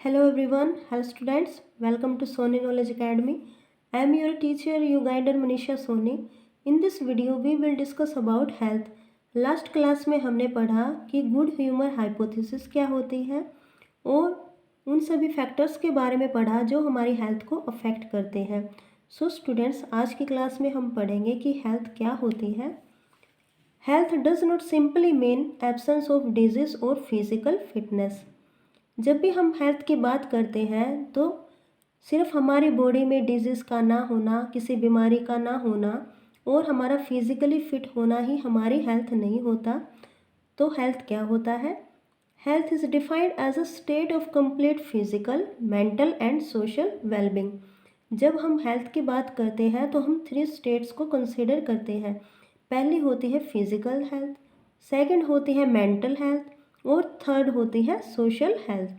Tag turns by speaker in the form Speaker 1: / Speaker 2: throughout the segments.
Speaker 1: Hello everyone, hello students, welcome to Sony Knowledge Academy. I am your teacher, you guider Manisha Soni. In this video we will discuss about health. Last class में हमने पढ़ा कि good humour hypothesis क्या होती है और उन सभी फैक्टर्स के बारे में पढ़ा जो हमारी हेल्थ को अफेक्ट करते हैं। सो स्टूडेंट्स, आज की क्लास में हम पढ़ेंगे कि हेल्थ क्या होती है। Health does not simply mean absence of disease और फिजिकल फिटनेस। जब भी हम हेल्थ की बात करते हैं तो सिर्फ हमारी बॉडी में डिजीज़ का ना होना, किसी बीमारी का ना होना और हमारा फिज़िकली फिट होना ही हमारी हेल्थ नहीं होता। तो हेल्थ क्या होता है? Health is defined as a state of complete physical, mental and social wellbeing. जब हम हेल्थ की बात करते हैं तो हम 3 स्टेट्स को कंसिडर करते हैं। पहली होती है फिजिकल हेल्थ, सेकंड होती है मेंटल हेल्थ और थर्ड होती है social health.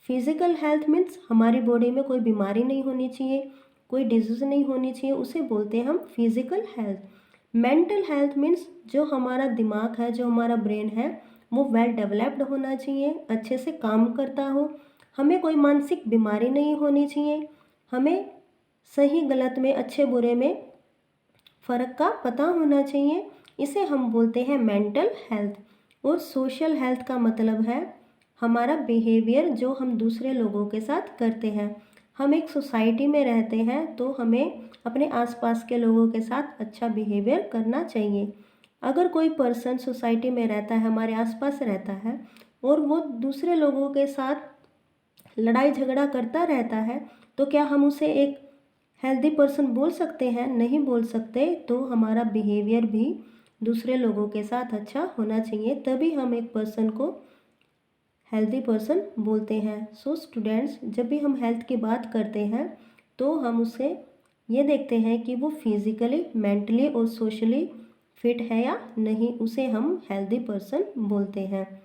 Speaker 1: Physical health means हमारी बॉडी में कोई बीमारी नहीं होनी चाहिए, कोई डिजीज़ नहीं होनी चाहिए, उसे बोलते हैं हम physical health. Mental health means जो हमारा दिमाग है, जो हमारा ब्रेन है, वो वेल डेवलप्ड होना चाहिए, अच्छे से काम करता हो, हमें कोई मानसिक बीमारी नहीं होनी चाहिए, हमें सही गलत में, अच्छे बुरे में फ़र्क का पता होना चाहिए। इसे हम बोलते हैं मेंटल हेल्थ। और सोशल हेल्थ का मतलब है हमारा बिहेवियर जो हम दूसरे लोगों के साथ करते हैं। हम एक सोसाइटी में रहते हैं तो हमें अपने आसपास के लोगों के साथ अच्छा बिहेवियर करना चाहिए। अगर कोई पर्सन सोसाइटी में रहता है, हमारे आसपास रहता है और वो दूसरे लोगों के साथ लड़ाई झगड़ा करता रहता है, तो क्या हम उसे एक हेल्दी पर्सन बोल सकते हैं? नहीं बोल सकते। तो हमारा बिहेवियर भी दूसरे लोगों के साथ अच्छा होना चाहिए, तभी हम एक पर्सन को हेल्दी पर्सन बोलते हैं। सो स्टूडेंट्स, जब भी हम हेल्थ की बात करते हैं तो हम उसे ये देखते हैं कि वो फिज़िकली, मेंटली और सोशली फिट है या नहीं, उसे हम हेल्दी पर्सन बोलते हैं।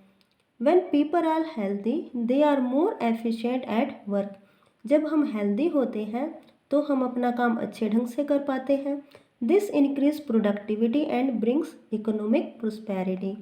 Speaker 1: When people are healthy, they are more efficient at work. जब हम हेल्दी होते हैं तो हम अपना काम अच्छे ढंग से कर पाते हैं। This increase productivity and brings economic prosperity.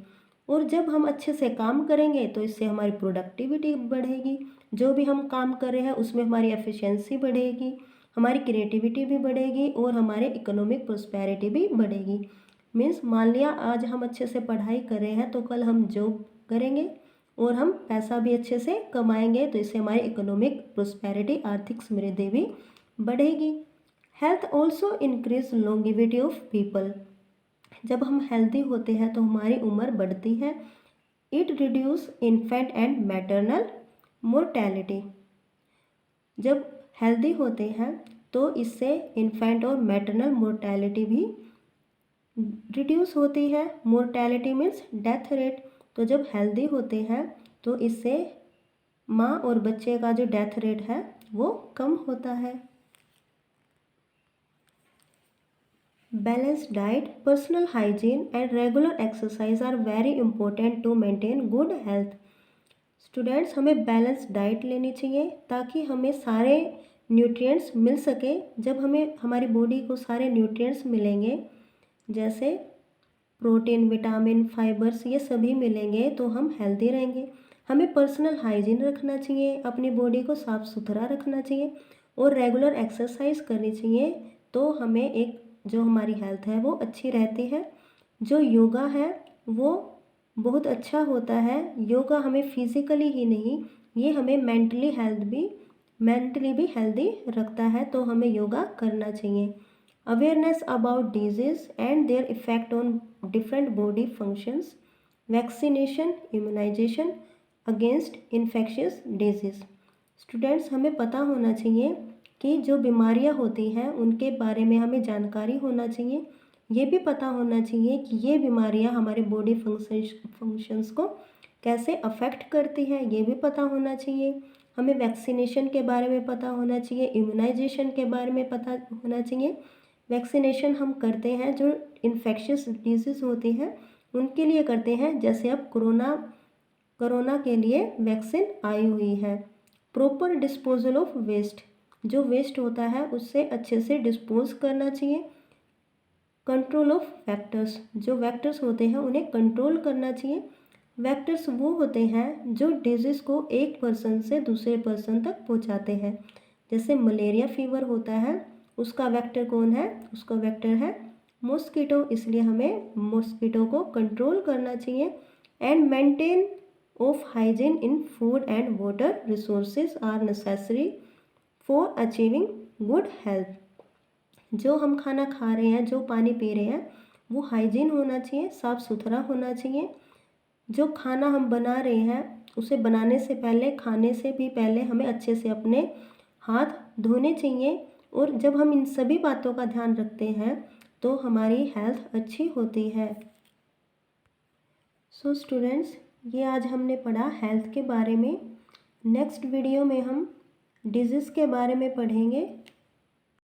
Speaker 1: और जब हम अच्छे से काम करेंगे तो इससे हमारी प्रोडक्टिविटी बढ़ेगी, जो भी हम काम कर रहे हैं उसमें हमारी एफिशिएंसी बढ़ेगी, हमारी क्रिएटिविटी भी बढ़ेगी और हमारे इकोनॉमिक प्रोस्पेरिटी भी बढ़ेगी। मीन्स मान लिया आज हम अच्छे से पढ़ाई कर रहे हैं तो कल हम जॉब करेंगे और हम पैसा भी अच्छे से कमाएंगे, तो इससे हमारी इकोनॉमिक प्रोस्पेरिटी, आर्थिक समृद्धि भी बढ़ेगी। Health also increase longevity of people. जब हम हेल्दी होते हैं तो हमारी उम्र बढ़ती है। It reduce infant and maternal mortality. जब हेल्दी होते हैं तो इससे इन्फेंट और मैटरनल मोर्टेलिटी भी रिड्यूस होती है। Mortality means death rate. तो जब हेल्दी होते हैं तो इससे माँ और बच्चे का जो डेथ रेट है वो कम होता है। Balanced diet, personal hygiene and regular exercise are very important to maintain good health. Students, हमें बैलेंस डाइट लेनी चाहिए ताकि हमें सारे न्यूट्रिएंट्स मिल सके। जब हमें हमारी बॉडी को सारे न्यूट्रिएंट्स मिलेंगे, जैसे प्रोटीन, विटामिन, फाइबर्स, ये सभी मिलेंगे तो हम हेल्दी रहेंगे। हमें पर्सनल हाइजीन रखना चाहिए, अपनी बॉडी को साफ़ सुथरा रखना चाहिए और रेगुलर एक्सरसाइज करनी चाहिए। तो हमें एक जो हमारी हेल्थ है वो अच्छी रहती है। जो योगा है वो बहुत अच्छा होता है। योगा हमें फिज़िकली ही नहीं, ये हमें मेंटली भी हेल्दी रखता है, तो हमें योगा करना चाहिए। Awareness about disease and their effect on different body functions, vaccination, immunization against infectious disease. Students, हमें पता होना चाहिए कि जो बीमारियां होती हैं उनके बारे में हमें जानकारी होना चाहिए। ये भी पता होना चाहिए कि ये बीमारियां हमारे बॉडी फंक्शंस को कैसे अफेक्ट करती हैं, ये भी पता होना चाहिए। हमें वैक्सीनेशन के बारे में पता होना चाहिए, इम्यूनाइजेशन के बारे में पता होना चाहिए। वैक्सीनेशन हम करते हैं जो इन्फेक्शियस डिजीज़ होती हैं उनके लिए करते हैं, जैसे अब कोरोना के लिए वैक्सीन आई हुई है। प्रॉपर डिस्पोजल ऑफ वेस्ट, जो वेस्ट होता है उससे अच्छे से डिस्पोज करना चाहिए। कंट्रोल ऑफ वेक्टर्स, जो वेक्टर्स होते हैं उन्हें कंट्रोल करना चाहिए। वेक्टर्स वो होते हैं जो डिजीज़ को एक पर्सन से दूसरे पर्सन तक पहुंचाते हैं। जैसे मलेरिया फीवर होता है, उसका वेक्टर कौन है? उसका वेक्टर है मॉस्किटो, इसलिए हमें मॉस्किटो को कंट्रोल करना चाहिए। And maintain of hygiene in food and water resources are necessary for achieving good health. जो हम खाना खा रहे हैं, जो पानी पी रहे हैं, वो हाइजीन होना चाहिए, साफ़ सुथरा होना चाहिए। जो खाना हम बना रहे हैं, उसे बनाने से पहले, खाने से भी पहले हमें अच्छे से अपने हाथ धोने चाहिए। और जब हम इन सभी बातों का ध्यान रखते हैं तो हमारी हेल्थ अच्छी होती है। सो स्टूडेंट्स, ये आज हमने पढ़ा हेल्थ के बारे में। नेक्स्ट वीडियो में हम डिजीज़ के बारे में पढ़ेंगे।